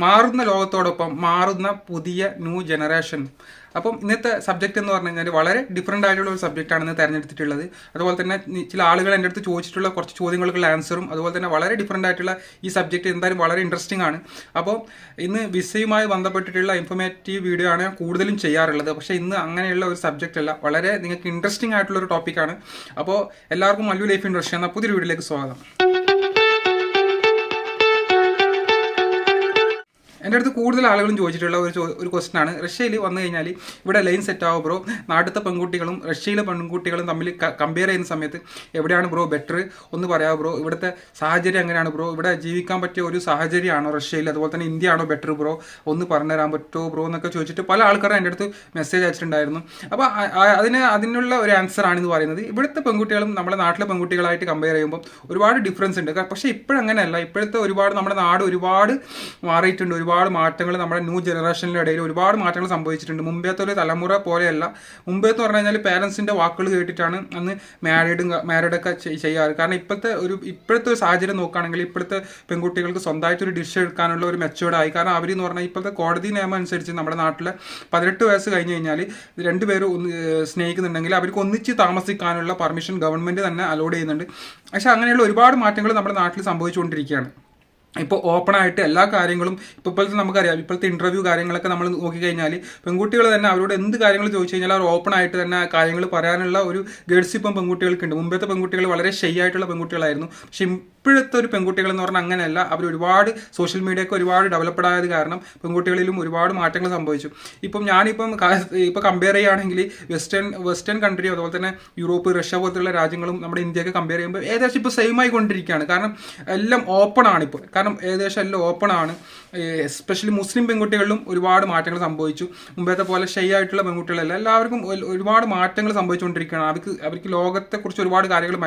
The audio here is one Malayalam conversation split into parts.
മാറുന്ന ലോകത്തോടൊപ്പം മാറുന്ന പുതിയ ന്യൂ ജനറേഷൻ. അപ്പം ഇന്നത്തെ സബ്ജക്റ്റ് എന്ന് പറഞ്ഞു കഴിഞ്ഞാൽ വളരെ ഡിഫറെൻ്റ് ആയിട്ടുള്ള ഒരു സബ്ജക്റ്റാണ് ഇന്ന് തിരഞ്ഞെടുത്തിട്ടുള്ളത്. അതുപോലെ തന്നെ ചില ആളുകൾ എൻ്റെ അടുത്ത് ചോദിച്ചിട്ടുള്ള കുറച്ച് ചോദ്യങ്ങൾക്കുള്ള ആൻസറും അതുപോലെ തന്നെ വളരെ ഡിഫറെൻ്റ് ആയിട്ടുള്ള ഈ സബ്ജക്റ്റ് എന്തായാലും വളരെ ഇൻട്രസ്റ്റിംഗ് ആണ്. അപ്പോൾ ഇന്ന് വിസയുമായി ബന്ധപ്പെട്ടിട്ടുള്ള ഇൻഫോർമേറ്റീവ് വീഡിയോ ആണ് കൂടുതലും ചെയ്യാറുള്ളത്. പക്ഷേ ഇന്ന് അങ്ങനെയുള്ള ഒരു സബ്ജക്റ്റ് അല്ല, വളരെ നിങ്ങൾക്ക് ഇൻട്രസ്റ്റിംഗ് ആയിട്ടുള്ള ഒരു ടോപ്പിക്കാണ്. അപ്പോൾ എല്ലാവർക്കും മല്ലു ലൈഫ് ഇൻട്രസ്റ്റ് എന്ന പുതിയൊരു വീഡിയോയിലേക്ക് സ്വാഗതം. എൻ്റെ അടുത്ത് കൂടുതൽ ആളുകളും ചോദിച്ചിട്ടുള്ള ഒരു ക്വസ്റ്റൻ ആണ്, റഷ്യയിൽ വന്നു കഴിഞ്ഞാൽ ഇവിടെ ലൈൻ സെറ്റ് ആവും ബ്രോ, നാട്ടിലത്തെ പെൺകുട്ടികളും റഷ്യയിലെ പെൺകുട്ടികളും തമ്മിൽ കമ്പയർ ചെയ്യുന്ന സമയത്ത് എവിടെയാണ് ബ്രോ ബെറ്റർ ഒന്ന് പറയാമോ ബ്രോ, ഇവിടുത്തെ സാഹചര്യം എങ്ങനെയാണ് ബ്രോ, ഇവിടെ ജീവിക്കാൻ പറ്റിയ ഒരു സാഹചര്യമാണോ റഷ്യയിൽ, അതുപോലെ തന്നെ ഇന്ത്യ ആണോ ബെറ്റർ ബ്രോ, ഒന്ന് പറഞ്ഞുതരാൻ പറ്റുമോ ബ്രോ എന്നൊക്കെ ചോദിച്ചിട്ട് പല ആൾക്കാരും എൻ്റെ അടുത്ത് മെസ്സേജ് അയച്ചിട്ടുണ്ടായിരുന്നു. അപ്പോൾ അതിനുള്ള ഒരു ആൻസർ ആണെന്ന് പറയുന്നത്, ഇവിടുത്തെ പെൺകുട്ടികളും നമ്മുടെ നാട്ടിലെ പെൺകുട്ടികളായിട്ട് കമ്പയർ ചെയ്യുമ്പോൾ ഒരുപാട് ഡിഫറൻസ് ഉണ്ട്. പക്ഷേ ഇപ്പോഴങ്ങനെയല്ല, ഇപ്പോഴത്തെ ഒരുപാട് നമ്മുടെ നാട് ഒരുപാട് മാറിയിട്ടുണ്ട്, ഒരുപാട് മാറ്റങ്ങൾ നമ്മുടെ ന്യൂ ജനറേഷനിലെ ഇടയിൽ ഒരുപാട് മാറ്റങ്ങൾ സംഭവിച്ചിട്ടുണ്ട്. മുമ്പേത്തെ ഒരു തലമുറ പോലെയല്ല. മുമ്പേന്ന് പറഞ്ഞു കഴിഞ്ഞാൽ പേരൻസിൻ്റെ വാക്കുകൾ കേട്ടിട്ടാണ് അന്ന് മാരീഡൊക്കെ ചെയ്യാറ്. കാരണം ഇപ്പോഴത്തെ ഒരു സാഹചര്യം നോക്കുകയാണെങ്കിൽ ഇപ്പോഴത്തെ പെൺകുട്ടികൾക്ക് സ്വന്തമായിട്ടൊരു ഡിഷ് എടുക്കാനുള്ള ഒരു മെച്ചൂർഡായി. കാരണം അവരെന്ന് പറഞ്ഞാൽ ഇപ്പോഴത്തെ കോടതി നിയമം അനുസരിച്ച് നമ്മുടെ നാട്ടിൽ 18 വയസ്സ് കഴിഞ്ഞ് കഴിഞ്ഞാൽ രണ്ടുപേരും സ്നേഹിക്കുന്നുണ്ടെങ്കിൽ അവർക്ക് ഒന്നിച്ച് താമസിക്കാനുള്ള പെർമിഷൻ ഗവൺമെൻറ് തന്നെ അലോഡ് ചെയ്യുന്നുണ്ട്. പക്ഷേ അങ്ങനെയുള്ള ഒരുപാട് മാറ്റങ്ങൾ നമ്മുടെ നാട്ടിൽ സംഭവിച്ചുകൊണ്ടിരിക്കുകയാണ്. ഇപ്പോൾ ഓപ്പണായിട്ട് എല്ലാ കാര്യങ്ങളും ഇപ്പോഴത്തെ നമുക്കറിയാം, ഇപ്പോഴത്തെ ഇൻ്റർവ്യൂ കാര്യങ്ങളൊക്കെ നമ്മൾ നോക്കിക്കഴിഞ്ഞാൽ പെൺകുട്ടികൾ തന്നെ അവരോട് എന്ത് കാര്യങ്ങൾ ചോദിച്ചു കഴിഞ്ഞാൽ അവർ ഓപ്പണായിട്ട് തന്നെ കാര്യങ്ങൾ പറയാനുള്ള ഒരു ഗേഡ്സ് ഇപ്പം പെൺകുട്ടികൾക്കുണ്ട്. മുമ്പത്തെ പെൺകുട്ടികൾ വളരെ ഷൈ ആയിട്ടുള്ള പെൺകുട്ടികളായിരുന്നു. പക്ഷേ ഇപ്പോഴത്തെ ഒരു പെൺകുട്ടികൾ എന്ന് പറഞ്ഞാൽ അങ്ങനെയല്ല. അവർ ഒരുപാട് സോഷ്യൽ മീഡിയയൊക്കെ ഒരുപാട് ഡെവലപ്ഡ് ആയത് കാരണം പെൺകുട്ടികളിലും ഒരുപാട് മാറ്റങ്ങൾ സംഭവിച്ചു. ഞാനിപ്പം കമ്പയർ ചെയ്യുകയാണെങ്കിൽ വെസ്റ്റേൺ കൺട്രി അതുപോലെ തന്നെ യൂറോപ്പ്, റഷ്യ പോലത്തുള്ള രാജ്യങ്ങളും നമ്മുടെ ഇന്ത്യയൊക്കെ കമ്പയർ ചെയ്യുമ്പോൾ ഏകദേശം ഇപ്പോൾ സെയിം ആയിക്കൊണ്ടിരിക്കുകയാണ്. കാരണം എല്ലാം ഓപ്പൺ ആണ് ഇപ്പോൾ. കാരണം ഏകദേശം എല്ലാം ഓപ്പൺ ആണ്. എസ്പെഷ്യലി മുസ്ലിം പെൺകുട്ടികളിലും ഒരുപാട് മാറ്റങ്ങൾ സംഭവിച്ചു. മുമ്പത്തെ പോലെ ഷൈ ആയിട്ടുള്ള പെൺകുട്ടികളല്ല, എല്ലാവർക്കും ഒരുപാട് മാറ്റങ്ങൾ സംഭവിച്ചുകൊണ്ടിരിക്കുകയാണ്. അവർക്ക് ലോകത്തെക്കുറിച്ച് ഒരുപാട് കാര്യങ്ങൾ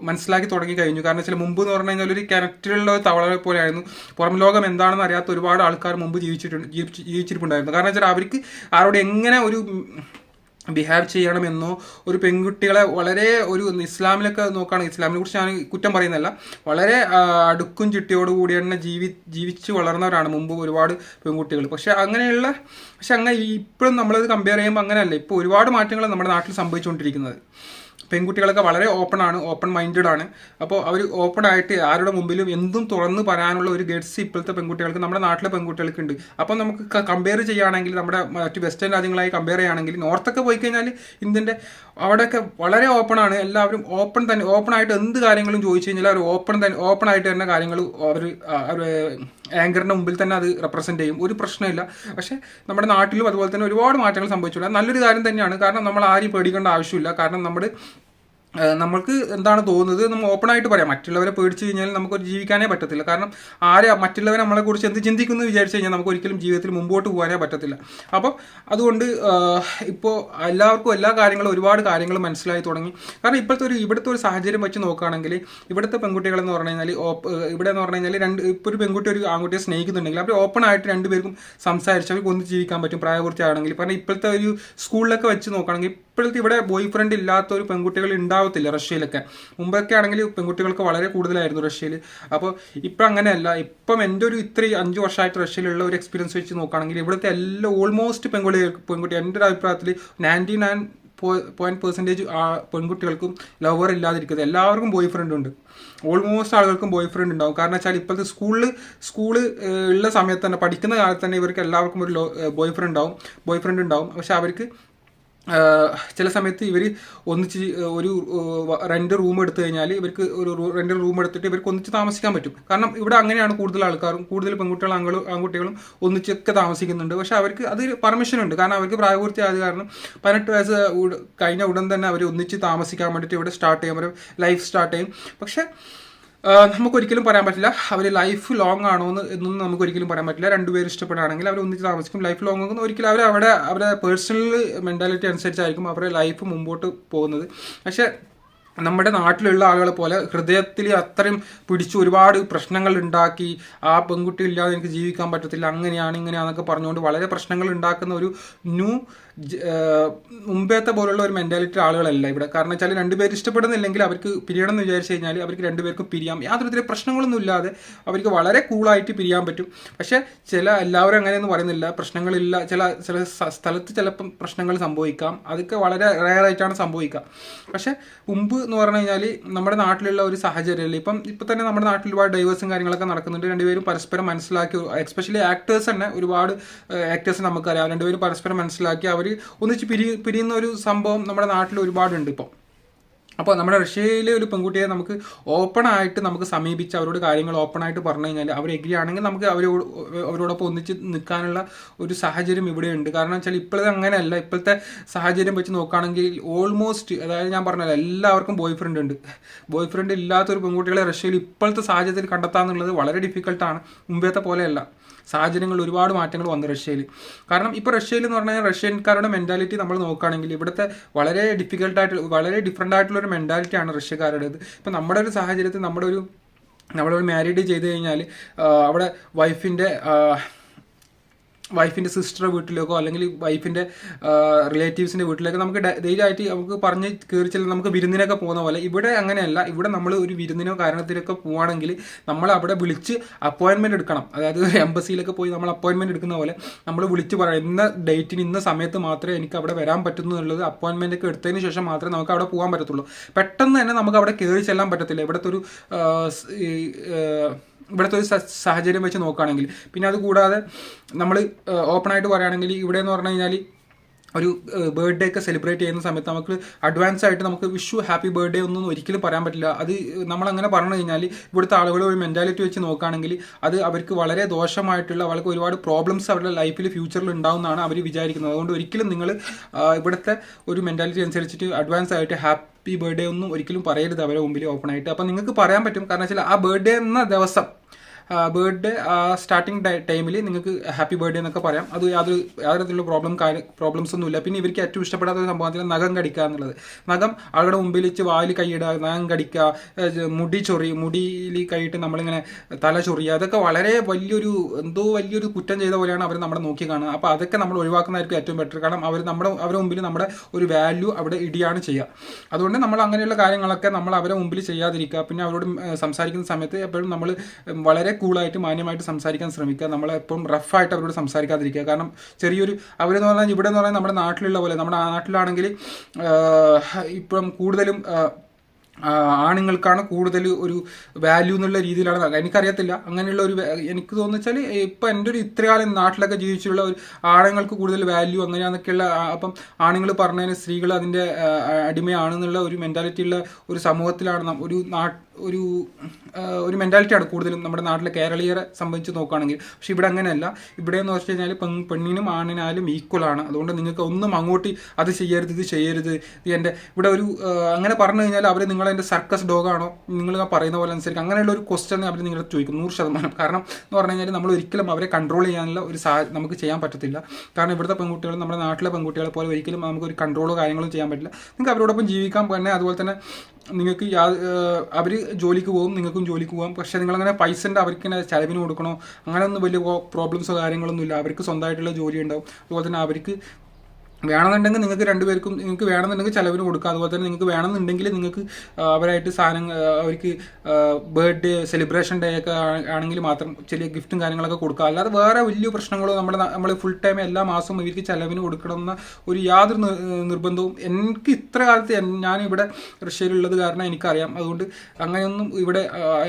മനസ്സിലാക്കി തുടങ്ങി കഴിഞ്ഞു. കാരണം വെച്ചാൽ മുമ്പ് എന്ന് പറഞ്ഞു കഴിഞ്ഞാൽ ഒരു കിണറ്റിലുള്ള തവള പോലെയായിരുന്നു. പുറം ലോകം എന്താണെന്ന് അറിയാത്ത ഒരുപാട് ആൾക്കാർ മുമ്പ് ജീവിച്ചിരിപ്പുണ്ടായിരുന്നു. കാരണം വെച്ചാൽ അവർക്ക് ആരോട് എങ്ങനെ ഒരു ബിഹേവ് ചെയ്യണമെന്നോ, ഒരു പെൺകുട്ടികളെ വളരെ ഒരു ഇസ്ലാമിലൊക്കെ നോക്കുകയാണെങ്കിൽ, ഇസ്ലാമിനെ കുറിച്ച് ഞാൻ കുറ്റം പറയുന്നതല്ല, വളരെ അടുക്കും ചിട്ടയോടുകൂടി തന്നെ ജീവിച്ച് വളർന്നവരാണ് മുമ്പ് ഒരുപാട് പെൺകുട്ടികൾ. പക്ഷെ അങ്ങനെ ഇപ്പോഴും നമ്മളത് കമ്പയർ ചെയ്യുമ്പോൾ അങ്ങനെയല്ല. ഇപ്പോൾ ഒരുപാട് മാറ്റങ്ങൾ നമ്മുടെ നാട്ടിൽ സംഭവിച്ചുകൊണ്ടിരിക്കുന്നത്. പെൺകുട്ടികളൊക്കെ വളരെ ഓപ്പൺ മൈൻഡഡ് ആണ്. അപ്പോൾ അവർ ഓപ്പൺ ആയിട്ട് ആരുടെ മുമ്പിലും എന്തും തുറന്ന് പറയാനുള്ള ഒരു ഗഡ്സ് ഇപ്പോഴത്തെ പെൺകുട്ടികൾക്ക്, നമ്മുടെ നാട്ടിലെ പെൺകുട്ടികൾക്ക് ഉണ്ട്. അപ്പോൾ നമുക്ക് കമ്പയർ ചെയ്യുകയാണെങ്കിൽ നമ്മുടെ മറ്റ് വെസ്റ്റേൺ രാജ്യങ്ങളായി കമ്പയർ ചെയ്യുകയാണെങ്കിൽ നോർത്തൊക്കെ പോയി കഴിഞ്ഞാൽ ഇന്ത്യൻ്റെ അവിടെയൊക്കെ വളരെ ഓപ്പൺ ആണ്. എല്ലാവരും ഓപ്പൺ ആയിട്ട് എന്ത് കാര്യങ്ങളും ചോദിച്ചു കഴിഞ്ഞാൽ അവർ ഓപ്പൺ ആയിട്ട് തന്നെ കാര്യങ്ങൾ അവർ ആങ്കറിൻ്റെ മുമ്പിൽ തന്നെ അത് റെപ്രസെൻറ്റ് ചെയ്യും, ഒരു പ്രശ്നമില്ല. പക്ഷേ നമ്മുടെ നാട്ടിലും അതുപോലെ തന്നെ ഒരുപാട് മാറ്റങ്ങൾ സംഭവിച്ചിട്ടുണ്ട്. നല്ലൊരു കാര്യം തന്നെയാണ്. കാരണം നമ്മൾ ആരും പേടിക്കേണ്ട ആവശ്യമില്ല. കാരണം നമ്മൾക്ക് എന്താണ് തോന്നുന്നത് നമ്മൾ ഓപ്പണായിട്ട് പറയാം. മറ്റുള്ളവരെ പേടിച്ച് കഴിഞ്ഞാൽ നമുക്കൊരു ജീവിക്കാനേ പറ്റത്തില്ല. കാരണം മറ്റുള്ളവരെ നമ്മളെക്കുറിച്ച് എന്ത് ചിന്തിക്കുന്നു വിചാരിച്ചു കഴിഞ്ഞാൽ നമുക്ക് ഒരിക്കലും ജീവിതത്തിൽ മുമ്പോട്ട് പോകാനേ പറ്റത്തില്ല. അപ്പം അതുകൊണ്ട് ഇപ്പോൾ എല്ലാവർക്കും എല്ലാ കാര്യങ്ങളും ഒരുപാട് കാര്യങ്ങൾ മനസ്സിലായി തുടങ്ങി. കാരണം ഇവിടുത്തെ ഒരു സാഹചര്യം വെച്ച് നോക്കുകയാണെങ്കിൽ ഇവിടുത്തെ പെൺകുട്ടികളെന്ന് പറഞ്ഞു കഴിഞ്ഞാൽ ഇവിടെ എന്ന് പറഞ്ഞു കഴിഞ്ഞാൽ ഇപ്പോൾ ഒരു പെൺകുട്ടി ഒരു ആൺകുട്ടിയെ സ്നേഹിക്കുന്നുണ്ടെങ്കിൽ അവർ ഓപ്പണായിട്ട് രണ്ടുപേർക്കും സംസാരിച്ച് അവർക്ക് ഒന്നും ജീവിക്കാൻ പറ്റും പ്രായപൂർത്തിയാണെങ്കിൽ. കാരണം ഇപ്പോഴത്തെ ഒരു സ്കൂളിലൊക്കെ വെച്ച് നോക്കുകയാണെങ്കിൽ ഇപ്പോഴത്തെ ഇവിടെ ബോയ് ഫ്രണ്ട് ഇല്ലാത്ത ഒരു പെൺകുട്ടികൾ ഉണ്ടാവത്തില്ല റഷ്യയിലൊക്കെ. മുമ്പൊക്കെ ആണെങ്കിൽ പെൺകുട്ടികൾക്ക് വളരെ കൂടുതലായിരുന്നു റഷ്യയിൽ. അപ്പോൾ ഇപ്പം അങ്ങനെയല്ല. ഇപ്പം എൻ്റെ ഒരു 5 വർഷമായിട്ട് റഷ്യയിലുള്ള ഒരു എക്സ്പീരിയൻസ് വെച്ച് നോക്കുകയാണെങ്കിൽ ഇവിടുത്തെ ഓൾമോസ്റ്റ് പെൺകുട്ടി എൻ്റെ ഒരു അഭിപ്രായത്തിൽ 99% പെൺകുട്ടികൾക്കും ലവർ ഇല്ലാതിരിക്കുന്നത്. എല്ലാവർക്കും ബോയ് ഫ്രണ്ട് ഉണ്ട്. ഓൾമോസ്റ്റ് ആളുകൾക്കും ബോയ് ഫ്രണ്ട് ഉണ്ടാവും. കാരണം വെച്ചാൽ ഇപ്പോഴത്തെ സ്കൂള് ഉള്ള സമയത്ത് തന്നെ, പഠിക്കുന്ന കാലത്ത് തന്നെ ഇവർക്ക് എല്ലാവർക്കും ഒരു ബോയ് ഫ്രണ്ട് ഉണ്ടാവും. പക്ഷെ അവർക്ക് ചില സമയത്ത് ഇവർ ഒന്നിച്ച് ഒരു റെൻ്റ് റൂം എടുത്തു കഴിഞ്ഞാൽ ഇവർക്ക് റെൻ്റ് റൂം എടുത്തിട്ട് ഇവർക്ക് ഒന്നിച്ച് താമസിക്കാൻ പറ്റും. കാരണം ഇവിടെ അങ്ങനെയാണ് കൂടുതൽ ആൺകുട്ടികളും ഒന്നിച്ചൊക്കെ താമസിക്കുന്നുണ്ട്. പക്ഷെ അവർക്ക് അത് പെർമിഷൻ ഉണ്ട്. കാരണം അവർക്ക് പ്രായപൂർത്തിയായത് കാരണം 18 വയസ്സ് കഴിഞ്ഞ ഉടൻ തന്നെ അവർ ഒന്നിച്ച് താമസിക്കാൻ വേണ്ടിയിട്ട് ഇവിടെ ലൈഫ് സ്റ്റാർട്ട് ചെയ്യും. പക്ഷേ നമുക്കൊരിക്കലും പറയാൻ പറ്റില്ല അവർ ലൈഫ് ലോങ് ആണോ എന്നൊന്നും നമുക്കൊരിക്കലും പറയാൻ പറ്റില്ല. രണ്ടുപേരും ഇഷ്ടപ്പെടുകയാണെങ്കിൽ അവർ ഒന്നിച്ച് താമസിക്കും. ലൈഫ് ലോങ് ഒന്നും ഒരിക്കലും അവരുടെ പേഴ്സണൽ മെൻറ്റാലിറ്റി അനുസരിച്ചായിരിക്കും അവരുടെ ലൈഫ് മുമ്പോട്ട് പോകുന്നത്. പക്ഷേ നമ്മുടെ നാട്ടിലുള്ള ആളുകളെ പോലെ ഹൃദയത്തിൽ അത്രയും പിടിച്ച് ഒരുപാട് പ്രശ്നങ്ങൾ ഉണ്ടാക്കി ആ പെൺകുട്ടി ഇല്ലാതെ എനിക്ക് ജീവിക്കാൻ പറ്റത്തില്ല, അങ്ങനെയാണ് ഇങ്ങനെയാണെന്നൊക്കെ പറഞ്ഞുകൊണ്ട് വളരെ പ്രശ്നങ്ങൾ ഉണ്ടാക്കുന്ന ഒരു ന്യൂ മുമ്പേത്തെ പോലുള്ള ഒരു മെൻറ്റാലിറ്റി ആളുകളല്ല ഇവിടെ. കാരണം വെച്ചാൽ രണ്ടുപേർ ഇഷ്ടപ്പെടുന്നില്ലെങ്കിൽ അവർക്ക് പിരിയണം എന്ന് വിചാരിച്ചു കഴിഞ്ഞാൽ അവർക്ക് രണ്ടുപേർക്കും പിരിയാം. യാതൊരു തരം പ്രശ്നങ്ങളൊന്നും ഇല്ലാതെ അവർക്ക് വളരെ കൂളായിട്ട് പിരിയാൻ പറ്റും. പക്ഷേ എല്ലാവരും അങ്ങനെയൊന്നും പറയുന്നില്ല. പ്രശ്നങ്ങളില്ല. ചില സ്ഥലത്ത് ചിലപ്പം പ്രശ്നങ്ങൾ സംഭവിക്കാം. അതൊക്കെ വളരെ റെയറായിട്ടാണ് സംഭവിക്കുക. പക്ഷേ മുമ്പ് എന്ന് പറഞ്ഞു കഴിഞ്ഞാൽ നമ്മുടെ നാട്ടിലുള്ള ഒരു സാഹചര്യമില്ല. ഇപ്പം തന്നെ നമ്മുടെ നാട്ടിൽ ഒരുപാട് ഡൈവേഴ്സും കാര്യങ്ങളൊക്കെ നടക്കുന്നുണ്ട്. രണ്ടുപേരും പരസ്പരം മനസ്സിലാക്കി, എസ്പെഷ്യലി ആക്ടേഴ്സ് തന്നെ ഒരുപാട് ആക്ടേഴ്സ് നമുക്കറിയാം. രണ്ടുപേരും പരസ്പരം മനസ്സിലാക്കി അവർ ഒന്നിച്ച് പിരിയുന്ന ഒരു സംഭവം നമ്മുടെ നാട്ടിൽ ഒരുപാടുണ്ട് ഇപ്പം. അപ്പോൾ നമ്മുടെ റഷ്യയിലെ ഒരു പെൺകുട്ടിയെ നമുക്ക് ഓപ്പണായിട്ട് നമുക്ക് സമീപിച്ച് അവരോട് കാര്യങ്ങൾ ഓപ്പണായിട്ട് പറഞ്ഞു കഴിഞ്ഞാൽ അവർ എഗ്രി ആണെങ്കിൽ നമുക്ക് അവരോടൊപ്പം ഒന്നിച്ച് നിൽക്കാനുള്ള ഒരു സാഹചര്യം ഇവിടെയുണ്ട്. കാരണം വെച്ചാൽ ഇപ്പോഴത്തെ അങ്ങനെയല്ല. ഇപ്പോഴത്തെ സാഹചര്യം വെച്ച് നോക്കുകയാണെങ്കിൽ ഓൾമോസ്റ്റ്, അതായത് ഞാൻ പറഞ്ഞല്ലോ, എല്ലാവർക്കും ബോയ് ഫ്രണ്ട് ഉണ്ട്. ബോയ് ഫ്രണ്ട് ഇല്ലാത്തൊരു പെൺകുട്ടികളെ റഷ്യയിൽ ഇപ്പോഴത്തെ സാഹചര്യത്തിൽ കണ്ടെത്താന്നുള്ളത് വളരെ ഡിഫിക്കൽട്ടാണ്. മുമ്പത്തെ പോലെയല്ല. സാഹചര്യങ്ങൾ ഒരുപാട് മാറ്റങ്ങൾ വന്നു റഷ്യയിൽ. കാരണം ഇപ്പോൾ റഷ്യയിൽ എന്ന് പറഞ്ഞാൽ റഷ്യൻകാരുടെ മെൻറ്റാലിറ്റി നമ്മൾ നോക്കുകയാണെങ്കിൽ ഇവിടുത്തെ വളരെ ഡിഫറെൻ്റ് ആയിട്ടുള്ള ഒരു മെൻറ്റാലിറ്റിയാണ് റഷ്യക്കാരുടേത്. ഇപ്പം നമ്മുടെ ഒരു സാഹചര്യത്തിൽ നമ്മളൊരു മാരീഡ് ചെയ്ത് കഴിഞ്ഞാൽ അവിടെ വൈഫിൻ്റെ സിസ്റ്റർ വീട്ടിലേക്കോ അല്ലെങ്കിൽ വൈഫിൻ്റെ റിലേറ്റീവ്സിൻ്റെ വീട്ടിലേക്കോ നമുക്ക് ധൈര്യമായിട്ട് നമുക്ക് പറഞ്ഞ് കയറിച്ചാൽ നമുക്ക് വിരുന്നിനൊക്കെ പോകുന്ന പോലെ ഇവിടെ അങ്ങനെയല്ല. ഇവിടെ നമ്മൾ ഒരു വിരുന്നിനോ കാരണത്തിലൊക്കെ പോവുകയാണെങ്കിൽ നമ്മൾ അവിടെ വിളിച്ച് അപ്പോയിൻമെൻറ്റ് എടുക്കണം. അതായത് എംബസിയിലൊക്കെ പോയി നമ്മൾ അപ്പോയിൻമെൻറ്റ് എടുക്കുന്ന പോലെ നമ്മൾ വിളിച്ച് പറയാം, ഇന്ന ഡേറ്റിന് ഇന്ന സമയത്ത് മാത്രമേ എനിക്ക് അവിടെ വരാൻ പറ്റുന്നു എന്നുള്ളത് അപ്പോയിൻമെൻ്റ് ഒക്കെ എടുത്തതിന് ശേഷം മാത്രമേ നമുക്ക് അവിടെ പോകാൻ പറ്റത്തുള്ളൂ. പെട്ടെന്ന് തന്നെ നമുക്ക് അവിടെ കയറി ചെല്ലാൻ പറ്റത്തില്ല ഇവിടുത്തെ ഒരു സാഹചര്യം വെച്ച് നോക്കുകയാണെങ്കിൽ. പിന്നെ അതുകൂടാതെ നമ്മൾ ഓപ്പണായിട്ട് പറയുകയാണെങ്കിൽ ഇവിടെ എന്ന് പറഞ്ഞു കഴിഞ്ഞാൽ ഒരു ബർത്ത്ഡേ ഒക്കെ സെലിബ്രേറ്റ് ചെയ്യുന്ന സമയത്ത് നമുക്ക് അഡ്വാൻസ് ആയിട്ട് നമുക്ക് വിഷു ഹാപ്പി ബർത്ത്ഡേ ഒന്നും ഒരിക്കലും പറയാൻ പറ്റില്ല. അത് നമ്മളങ്ങനെ പറഞ്ഞു കഴിഞ്ഞാൽ ഇവിടുത്തെ ആളുകൾ ഒരു മെൻറ്റാലിറ്റി വെച്ച് നോക്കുകയാണെങ്കിൽ അത് അവർക്ക് വളരെ ദോഷമായിട്ടുള്ള, അവർക്ക് ഒരുപാട് പ്രോബ്ലംസ് അവരുടെ ലൈഫിൽ ഫ്യൂച്ചറിൽ ഉണ്ടാവുമെന്നാണ് അവർ വിചാരിക്കുന്നത്. അതുകൊണ്ട് ഒരിക്കലും നിങ്ങൾ ഇവിടുത്തെ ഒരു മെൻറ്റാലിറ്റി അനുസരിച്ചിട്ട് അഡ്വാൻസ് ആയിട്ട് ഹാപ്പി ബർത്ത്ഡേ ഒന്നും ഒരിക്കലും പറയരുത് അവരുടെ മുമ്പിൽ ഓപ്പണായിട്ട്. അപ്പം നിങ്ങൾക്ക് പറയാൻ പറ്റും. കാരണം വെച്ചാൽ ആ ബർത്ത്ഡേ എന്ന ദിവസം ബർത്ത്ഡേ സ്റ്റാർട്ടിങ് ടൈമിൽ നിങ്ങൾക്ക് ഹാപ്പി ബർത്ത്ഡേ എന്നൊക്കെ പറയാം. അത് യാതൊരു തരത്തിലുള്ള പ്രോബ്ലംസ് ഒന്നുമില്ല. പിന്നെ ഇവർക്ക് ഏറ്റവും ഇഷ്ടപ്പെടാത്ത ഒരു സംഭവത്തിൽ നഖം കടിക്കുക എന്നുള്ളത്. നഖം ആളുടെ മുമ്പിൽ വെച്ച് വായിൽ കൈയിടുക, നഖം കടിക്കുക, മുടിയിൽ കൈയിട്ട് നമ്മളിങ്ങനെ തല ചൊറിയുക, അതൊക്കെ വളരെ വലിയൊരു കുറ്റം ചെയ്ത പോലെയാണ് അവർ നമ്മളെ നോക്കി കാണുക. അപ്പോൾ അതൊക്കെ നമ്മൾ ഒഴിവാക്കുന്നതായിരിക്കും ഏറ്റവും ബെറ്റർ. കാരണം അവരുടെ മുമ്പിൽ നമ്മുടെ ഒരു വാല്യൂ അവിടെ ഇടിയാണ് ചെയ്യുക. അതുകൊണ്ട് നമ്മൾ അങ്ങനെയുള്ള കാര്യങ്ങളൊക്കെ നമ്മൾ അവരുടെ മുമ്പിൽ ചെയ്യാതിരിക്കുക. പിന്നെ അവരോട് സംസാരിക്കുന്ന സമയത്ത് എപ്പോഴും നമ്മൾ വളരെ കൂളായിട്ട് മാന്യമായിട്ട് സംസാരിക്കാൻ ശ്രമിക്കുക. നമ്മളെപ്പോഴും റഫായിട്ട് അവരോട് സംസാരിക്കാതിരിക്കുക. കാരണം അവരെന്ന് പറഞ്ഞാൽ ഇവിടെ എന്ന് പറഞ്ഞാൽ നമ്മുടെ നാട്ടിലുള്ള പോലെ, നമ്മുടെ നാട്ടിലാണെങ്കിൽ ഇപ്പം കൂടുതലും ആണുങ്ങൾക്കാണ് കൂടുതൽ ഒരു വാല്യൂ എന്നുള്ള രീതിയിലാണ്. എനിക്കറിയത്തില്ല അങ്ങനെയുള്ള എനിക്ക് തോന്നുവെച്ചാൽ ഇപ്പം എൻ്റെ ഒരു ഇത്രകാലം നാട്ടിലൊക്കെ ജീവിച്ചിട്ടുള്ള ഒരു ആണുങ്ങൾക്ക് കൂടുതൽ വാല്യൂ അങ്ങനെയാണെന്നൊക്കെയുള്ള, അപ്പം ആണുങ്ങൾ പറഞ്ഞതിന് സ്ത്രീകൾ അതിൻ്റെ അടിമയാണെന്നുള്ള ഒരു മെൻറ്റാലിറ്റി ഉള്ള ഒരു സമൂഹത്തിലാണ് ഒരു മെൻറ്റാലിറ്റിയാണ് കൂടുതലും നമ്മുടെ നാട്ടിലെ കേരളീയരെ സംബന്ധിച്ച് നോക്കുകയാണെങ്കിൽ. പക്ഷെ ഇവിടെ അങ്ങനെയല്ല. ഇവിടെ എന്ന് വെച്ച് കഴിഞ്ഞാൽ പെണ്ണിനും ആണിനാലും ഈക്വലാണ്. അതുകൊണ്ട് നിങ്ങൾക്ക് ഒന്നും അങ്ങോട്ട് അത് ചെയ്യരുത്, ഇത് ചെയ്യരുത്, ഇവിടെ ഒരു അങ്ങനെ പറഞ്ഞു കഴിഞ്ഞാൽ അവർ നിങ്ങളെൻ്റെ സർക്കസ് ഡോഗാണോ, നിങ്ങൾ പറയുന്ന പോലെ അനുസരിച്ച് അങ്ങനെയുള്ള ഒരു ക്വസ്റ്റ്യൻ അവർ നിങ്ങളെ ചോദിക്കും 100%. കാരണം എന്ന് പറഞ്ഞു കഴിഞ്ഞാൽ നമ്മൾ ഒരിക്കലും അവരെ കൺട്രോൾ ചെയ്യാനുള്ള നമുക്ക് ചെയ്യാൻ പറ്റത്തില്ല. കാരണം ഇവിടുത്തെ പെൺകുട്ടികൾ നമ്മുടെ നാട്ടിലെ പെൺകുട്ടികളെ പോലെ ഒരിക്കലും നമുക്ക് ഒരു കൺട്രോളോ കാര്യങ്ങളും ചെയ്യാൻ പറ്റില്ല. നിങ്ങൾക്ക് അവരോടൊപ്പം ജീവിക്കാൻ തന്നെ. അതുപോലെ തന്നെ നിങ്ങൾക്ക് അവർ ജോലിക്ക് പോകും, നിങ്ങൾക്കും ജോലിക്ക് പോകാം. പക്ഷേ നിങ്ങളങ്ങനെ പൈസൻ്റെ അവർക്ക് ചിലവിന് കൊടുക്കണോ അങ്ങനെയൊന്നും വലിയ പ്രോബ്ലംസോ കാര്യങ്ങളൊന്നും ഇല്ല. അവർക്ക് സ്വന്തമായിട്ടുള്ള ജോലി ഉണ്ടാവും. അതുപോലെ തന്നെ അവർക്ക് വേണമെന്നുണ്ടെങ്കിൽ നിങ്ങൾക്ക് വേണമെന്നുണ്ടെങ്കിൽ ചിലവിന് കൊടുക്കുക. അതുപോലെ തന്നെ നിങ്ങൾക്ക് വേണമെന്നുണ്ടെങ്കിൽ നിങ്ങൾക്ക് അവരായിട്ട് അവർക്ക് ബർത്ത്ഡേ സെലിബ്രേഷൻ ഡേ ഒക്കെ ആണെങ്കിൽ മാത്രം ചെറിയ ഗിഫ്റ്റും കാര്യങ്ങളൊക്കെ കൊടുക്കുക. അല്ലാതെ വേറെ വലിയ പ്രശ്നങ്ങളോ നമ്മൾ ഫുൾ ടൈം എല്ലാ മാസവും ഇവർക്ക് ചിലവിന് കൊടുക്കണമെന്ന യാതൊരു നിർബന്ധവും എനിക്ക് ഇത്ര കാലത്ത് ഞാനിവിടെ റഷ്യയിലുള്ളത് കാരണം എനിക്കറിയാം. അതുകൊണ്ട് അങ്ങനെയൊന്നും ഇവിടെ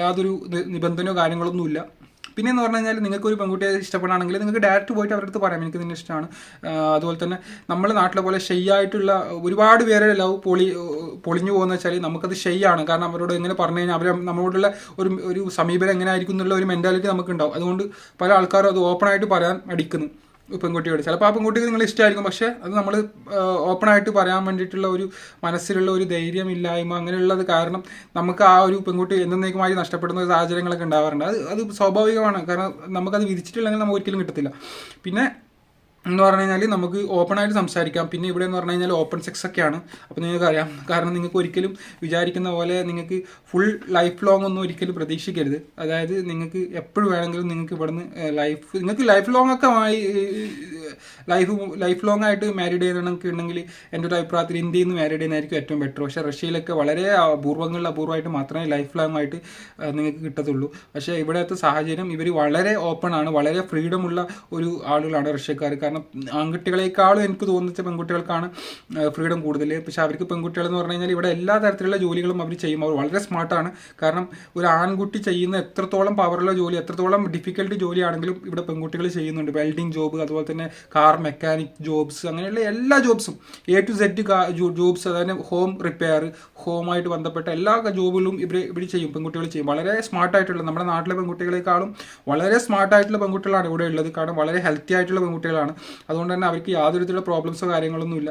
യാതൊരു നിബന്ധനയോ കാര്യങ്ങളൊന്നുമില്ല. പിന്നെ എന്ന് പറഞ്ഞു കഴിഞ്ഞാൽ നിങ്ങൾക്ക് ഒരു പെൺകുട്ടിയെ ഇഷ്ടപ്പെടുകയാണെങ്കിൽ നിങ്ങൾക്ക് ഡയറക്റ്റ് പോയിട്ട് അവരുടെ അടുത്ത് പറയാം എനിക്ക് നിന്നെ ഇഷ്ടമാണ്. അതുപോലെ തന്നെ നമ്മുടെ നാട്ടിലെ പോലെ ഷെയ് ആയിട്ടുള്ള ഒരുപാട് പേരെ ലവ് പൊളിഞ്ഞു പോകുന്ന വെച്ചാൽ നമുക്കത് ഷെയ് ആണ്. കാരണം അവരോട് എങ്ങനെ പറഞ്ഞു കഴിഞ്ഞാൽ നമ്മളോടുള്ള ഒരു സമീപനം എങ്ങനെ ആയിരിക്കും എന്നുള്ള ഒരു മെൻറ്റാലിറ്റി നമുക്കുണ്ടാവും. അതുകൊണ്ട് പല ആൾക്കാരും അത് ഓപ്പണായിട്ട് പറയാൻ മടിക്കുന്നു പെൺകുട്ടിയോട്. ചിലപ്പോൾ ആ പെൺകുട്ടിക്ക് നിങ്ങൾ ഇഷ്ടമായിരിക്കും, പക്ഷേ അത് നമ്മൾ ഓപ്പണായിട്ട് പറയാൻ വേണ്ടിയിട്ടുള്ള ഒരു മനസ്സിലുള്ള ഒരു ധൈര്യമില്ലായ്മ അങ്ങനെയുള്ളത് കാരണം നമുക്ക് ആ ഒരു പെൺകുട്ടി എന്നേക്കുമായി നഷ്ടപ്പെടുന്ന സാഹചര്യങ്ങളൊക്കെ ഉണ്ടാവാറുണ്ട്. അത് സ്വാഭാവികമാണ്. കാരണം നമുക്കത് വിധിച്ചിട്ടില്ലെങ്കിൽ നമുക്ക് ഒരിക്കലും കിട്ടത്തില്ല. പിന്നെ എന്ന് പറഞ്ഞു കഴിഞ്ഞാൽ നമുക്ക് ഓപ്പണായിട്ട് സംസാരിക്കാം. പിന്നെ ഇവിടെ എന്ന് പറഞ്ഞു കഴിഞ്ഞാൽ ഓപ്പൺ സെക്സ് ഒക്കെയാണ്. അപ്പോൾ നിങ്ങൾക്കറിയാം. കാരണം നിങ്ങൾക്ക് ഒരിക്കലും വിചാരിക്കുന്ന പോലെ നിങ്ങൾക്ക് ഫുൾ ലൈഫ് ലോങ് ഒന്നും ഒരിക്കലും പ്രതീക്ഷിക്കരുത്. അതായത് നിങ്ങൾക്ക് എപ്പോഴും വേണമെങ്കിലും നിങ്ങൾക്ക് ഇവിടുന്ന് നിങ്ങൾക്ക് ലൈഫ് ലോങ് ഒക്കെ ലൈഫ് ലോങ് ആയിട്ട് മാരീഡ് ചെയ്യണമെങ്കിൽ ഉണ്ടെങ്കിൽ എൻ്റെ ഒരു അഭിപ്രായത്തിൽ ഇന്ത്യയിൽ നിന്ന് മാരീഡ് ചെയ്യുന്നതായിരിക്കും ഏറ്റവും ബെറ്റർ. പക്ഷേ റഷ്യയിലൊക്കെ വളരെ അപൂർവമായിട്ട് മാത്രമേ ലൈഫ് ലോങ് ആയിട്ട് നിങ്ങൾക്ക് കിട്ടത്തുള്ളൂ. പക്ഷേ ഇവിടുത്തെ സാഹചര്യം ഇവർ വളരെ ഓപ്പൺ ആണ്, വളരെ ഫ്രീഡമുള്ള ഒരു ആളുകളാണ് റഷ്യക്കാർ. കാരണം ആൺകുട്ടികളെക്കാളും എനിക്ക് തോന്നുന്ന പെൺകുട്ടികൾക്കാണ് ഫ്രീഡം കൂടുതൽ. പക്ഷേ അവർക്ക് പെൺകുട്ടികൾ എന്ന് പറഞ്ഞു കഴിഞ്ഞാൽ ഇവിടെ എല്ലാ തരത്തിലുള്ള ജോലികളും അവർ ചെയ്യും. അവർ വളരെ സ്മാർട്ടാണ്. കാരണം ഒരു ആൺകുട്ടി ചെയ്യുന്ന എത്രത്തോളം പവറുള്ള ജോലി, എത്രത്തോളം ഡിഫിക്കൽട്ട് ജോലിയാണെങ്കിലും ഇവിടെ പെൺകുട്ടികൾ ചെയ്യുന്നുണ്ട്. വെൽഡിങ് ജോബ്, അതുപോലെ തന്നെ കാർ മെക്കാനിക് ജോബ്സ്, അങ്ങനെയുള്ള എല്ലാ ജോബ്സും A to Z ജോബ്സ്, അതായത് ഹോം റിപ്പയർ, ഹോമായിട്ട് ബന്ധപ്പെട്ട എല്ലാ ജോബുകളും ഇവിടെ ചെയ്യും, പെൺകുട്ടികൾ ചെയ്യും. വളരെ സ്മാർട്ടായിട്ടുള്ള, നമ്മുടെ നാട്ടിലെ പെൺകുട്ടികളെക്കാളും വളരെ സ്മാർട്ടായിട്ടുള്ള പെൺകുട്ടികളാണ് ഇവിടെ ഉള്ളത്. കാരണം വളരെ ഹെൽത്തി ആയിട്ടുള്ള പെൺകുട്ടികളാണ്. അതുകൊണ്ട് തന്നെ അവർക്ക് യാതൊരു വിധത്തിലുള്ള പ്രോബ്ലംസോ കാര്യങ്ങളൊന്നും ഇല്ല.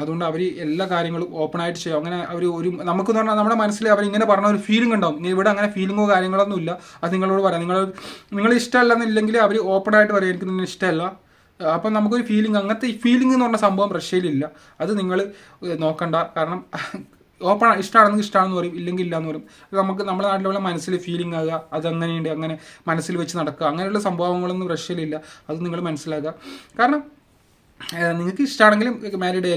അതുകൊണ്ട് അവർ എല്ലാ കാര്യങ്ങളും ഓപ്പൺ ആയിട്ട് ചെയ്യും. അങ്ങനെ അവർ നമുക്കെന്ന് പറഞ്ഞാൽ നമ്മുടെ മനസ്സിൽ അവരിങ്ങനെ പറഞ്ഞ ഒരു ഫീലിംഗ് ഉണ്ടാവും. ഇവിടെ അങ്ങനെ ഫീലിങ്ങോ കാര്യങ്ങളൊന്നും ഇല്ല. അത് നിങ്ങളോട് പറയാം. നിങ്ങൾ ഇഷ്ടമല്ലെന്നില്ലെങ്കിൽ അവർ ഓപ്പൺ ആയിട്ട് പറയും എനിക്ക് നിങ്ങൾ ഇഷ്ടമല്ല. അപ്പം നമുക്കൊരു ഫീലിംഗ്, അങ്ങനത്തെ ഈ ഫീലിംഗ് എന്ന് പറഞ്ഞ സംഭവം റഷ്യയിലില്ല. അത് നിങ്ങൾ നോക്കണ്ട. കാരണം ഓപ്പൺ ഇഷ്ടമാണെന്ന് ഇഷ്ടമാണെന്ന് പറയും, ഇല്ലെങ്കിൽ ഇല്ല എന്ന് പറയും. നമുക്ക് നമ്മുടെ നാട്ടിലുള്ള മനസ്സിൽ ഫീലിംഗ് ആകുക, അതങ്ങനെയുണ്ട്, അങ്ങനെ മനസ്സിൽ വെച്ച് നടക്കുക, അങ്ങനെയുള്ള സംഭവങ്ങളൊന്നും റഷ്യയിലില്ല. അത് നിങ്ങൾ മനസ്സിലാക്കുക. കാരണം നിങ്ങൾക്ക് ഇഷ്ടമാണെങ്കിലും മാരീഡ്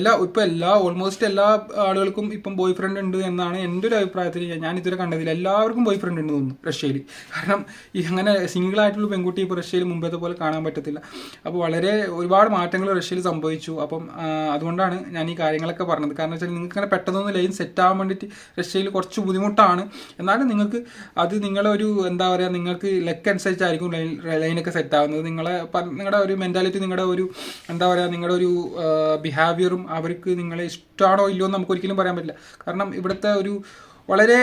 ഓൾമോസ്റ്റ് എല്ലാ ആളുകൾക്കും ഇപ്പം ബോയ് ഫ്രണ്ട് ഉണ്ട് എന്നാണ് എൻ്റെ ഒരു അഭിപ്രായത്തിൽ. ഞാൻ ഇതുവരെ കണ്ടതില്ല, എല്ലാവർക്കും ബോയ് ഫ്രണ്ട് ഉണ്ടെന്ന് തോന്നുന്നു റഷ്യയിൽ. കാരണം ഈ അങ്ങനെ സിംഗിൾ ആയിട്ടുള്ള പെൺകുട്ടി ഇപ്പോൾ റഷ്യയിൽ മുമ്പത്തെ പോലെ കാണാൻ പറ്റത്തില്ല. അപ്പോൾ ഒരുപാട് മാറ്റങ്ങൾ റഷ്യയിൽ സംഭവിച്ചു. അപ്പം അതുകൊണ്ടാണ് ഞാൻ ഈ കാര്യങ്ങളൊക്കെ പറഞ്ഞത്. കാരണം വെച്ചാൽ നിങ്ങൾക്ക് അങ്ങനെ പെട്ടെന്നൊന്ന് ലൈൻ സെറ്റ് ആവാൻ വേണ്ടിയിട്ട് റഷ്യയിൽ കുറച്ച് ബുദ്ധിമുട്ടാണ്. എന്നാലും നിങ്ങൾക്ക് അത് നിങ്ങളൊരു എന്താ പറയുക, നിങ്ങൾക്ക് ലെക്ക് അനുസരിച്ചായിരിക്കും ലൈനൊക്കെ സെറ്റ് ആവുന്നത്. നിങ്ങളുടെ ഒരു മെൻറ്റാലിറ്റി, നിങ്ങളുടെ ഒരു എന്താ പറയുക, നിങ്ങളുടെ ഒരു ബിഹേവിയറും അവർക്ക് നിങ്ങളെ ഇഷ്ടമാണോ ഇല്ലയോ എന്ന് നമുക്ക് ഒരിക്കലും പറയാൻ പറ്റില്ല. കാരണം ഇവിടുത്തെ വളരെ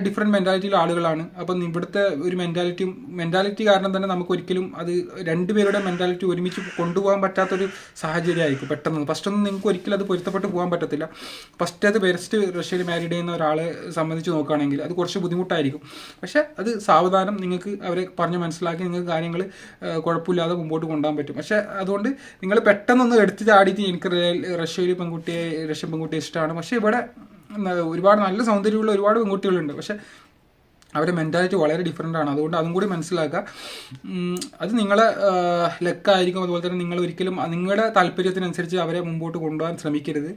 ഡിഫറെൻറ്റ് മെൻറ്റാലിറ്റിയിലുള്ള ആളുകളാണ്. അപ്പം ഇവിടുത്തെ ഒരു മെൻറ്റാലിറ്റി കാരണം തന്നെ നമുക്ക് ഒരിക്കലും അത് രണ്ടുപേരുടെ മെൻറ്റാലിറ്റി ഒരുമിച്ച് കൊണ്ടുപോകാൻ പറ്റാത്തൊരു സാഹചര്യമായിരിക്കും പെട്ടെന്ന്. ഫസ്റ്റൊന്നും നിങ്ങൾക്ക് ഒരിക്കലും അത് പൊരുത്തപ്പെട്ട് പോകാൻ പറ്റത്തില്ല. ഫസ്റ്റ് റഷ്യയിൽ മാരീഡ് ചെയ്യുന്ന ഒരാളെ സംബന്ധിച്ച് നോക്കുകയാണെങ്കിൽ അത് കുറച്ച് ബുദ്ധിമുട്ടായിരിക്കും. പക്ഷേ അത് സാവധാനം നിങ്ങൾക്ക് അവരെ പറഞ്ഞ് മനസ്സിലാക്കി നിങ്ങൾക്ക് കാര്യങ്ങൾ കുഴപ്പമില്ലാതെ മുമ്പോട്ട് കൊണ്ടുപോകാൻ പറ്റും. പക്ഷേ അതുകൊണ്ട് നിങ്ങൾ പെട്ടെന്നൊന്ന് എടുത്ത് ചാടിയിട്ട് എനിക്ക് റഷ്യൻ പെൺകുട്ടിയെ ഇഷ്ടമാണ്. പക്ഷേ ഇവിടെ ഒരുപാട് നല്ല സൗന്ദര്യമുള്ള ഒരുപാട് പെൺകുട്ടികളുണ്ട്. പക്ഷെ അവരുടെ മെൻറ്റാലിറ്റി വളരെ ഡിഫറെൻ്റ് ആണ്. അതുകൊണ്ട് അതും കൂടി മനസ്സിലാക്കുക. അത് നിങ്ങളെ ലെക്കായിരിക്കും. അതുപോലെ തന്നെ നിങ്ങൾ ഒരിക്കലും നിങ്ങളുടെ താല്പര്യത്തിനനുസരിച്ച് അവരെ മുമ്പോട്ട് കൊണ്ടുപോകാൻ ശ്രമിക്കരുത്.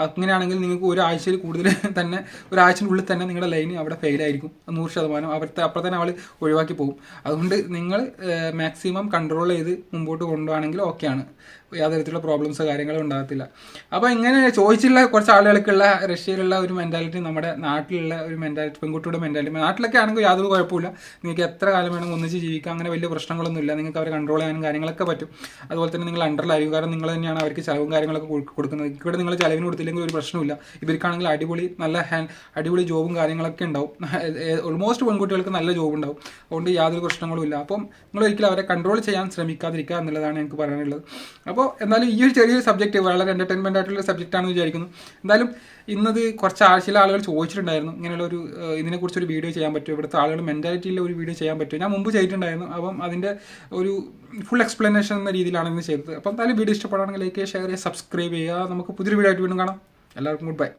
അങ്ങനെയാണെങ്കിൽ നിങ്ങൾക്ക് ഒരാഴ്ചയിൽ കൂടുതൽ തന്നെ, ഒരാഴ്ചയ്ക്കുള്ളിൽ തന്നെ നിങ്ങളുടെ ലൈൻ അവിടെ ഫെയിലായിരിക്കും 100%. അപ്പോൾ തന്നെ അവൾ ഒഴിവാക്കി പോകും. അതുകൊണ്ട് നിങ്ങൾ മാക്സിമം കൺട്രോൾ ചെയ്ത് മുമ്പോട്ട് കൊണ്ടുപോകണമെങ്കിൽ ഓക്കെയാണ്. യാതൊരു തരത്തിലുള്ള പ്രോബ്ലംസോ കാര്യങ്ങളോ ഉണ്ടാകത്തില്ല. അപ്പോൾ ഇങ്ങനെ ചോദിച്ചുള്ള കുറച്ച് ആളുകൾക്കുള്ള റഷ്യയിലുള്ള ഒരു മെൻറ്റാലിറ്റി നമ്മുടെ നാട്ടിലുള്ള ഒരു മെൻറ്റാലിറ്റി, പെൺകുട്ടിയുടെ മെൻറ്റാലിറ്റി. നാട്ടിലൊക്കെ ആണെങ്കിൽ യാതൊരു കുഴപ്പമില്ല, നിങ്ങൾക്ക് എത്ര കാലം വേണമെങ്കിൽ ഒന്നിച്ച് ജീവിക്കാം, അങ്ങനെ വലിയ പ്രശ്നങ്ങളൊന്നുമില്ല. നിങ്ങൾക്ക് അവരെ കൺട്രോൾ ചെയ്യാനും കാര്യങ്ങളൊക്കെ പറ്റും. അതുപോലെ തന്നെ നിങ്ങൾ അണ്ടറിലായിരിക്കും. കാരണം നിങ്ങൾ തന്നെയാണ് അവർക്ക് ചിലവും കാര്യങ്ങളൊക്കെ കൊടുക്കുന്നത്. ഇവിടെ നിങ്ങൾ ചിലവിന് കൊടുത്തില്ലെങ്കിൽ ഒരു പ്രശ്നമില്ല. ഇവർക്കാണെങ്കിൽ അടിപൊളി ജോബും കാര്യങ്ങളൊക്കെ ഉണ്ടാവും. ഓൾമോസ്റ്റ് പെൺകുട്ടികൾക്ക് നല്ല ജോബ് ഉണ്ടാവും. അതുകൊണ്ട് യാതൊരു പ്രശ്നങ്ങളും ഇല്ല. അപ്പം നിങ്ങൾ ഒരിക്കലും അവരെ കൺട്രോൾ ചെയ്യാൻ ശ്രമിക്കാതിരിക്കുക എന്നുള്ളതാണ് എനിക്ക് പറയാനുള്ളത്. അപ്പോൾ എന്നാലും ഈ ഒരു ചെറിയൊരു സബ്ജക്റ്റ് വളരെ എൻ്റർടൈൻമെൻ്റ് ആയിട്ടുള്ള സബ്ജക്റ്റാണെന്ന് വിചാരിക്കുന്നു. എന്തായാലും ഇന്നത് കുറച്ച് ചില ആളുകൾ ചോദിച്ചിട്ടുണ്ടായിരുന്നു ഇങ്ങനെയുള്ള ഇതിനെക്കുറിച്ചൊരു വീഡിയോ ചെയ്യാൻ പറ്റുമോ, ഇവിടുത്തെ ആളുകൾ മെൻറ്റാലിറ്റിയിലെ ഒരു വീഡിയോ ചെയ്യാൻ പറ്റുമോ. ഞാൻ മുമ്പ് ചെയ്തിട്ടുണ്ടായിരുന്നു. അപ്പം അതിൻ്റെ ഒരു ഫുൾ എക്സ്പ്ലനേഷൻ എന്ന രീതിയിലാണ് ഇന്ന് ചെയ്തത്. അപ്പം എന്തായാലും വീഡിയോ ഇഷ്ടപ്പെടുകയാണെങ്കിൽ ലൈക്ക് ചെയ്യുക, ഷെയർ ചെയ്യുക, സബ്സ്ക്രൈബ് ചെയ്യുക. നമുക്ക് പുതിയൊരു വീഡിയോ ആയിട്ട് വീണ്ടും കാണാം. എല്ലാവർക്കും ഗുഡ് ബൈ.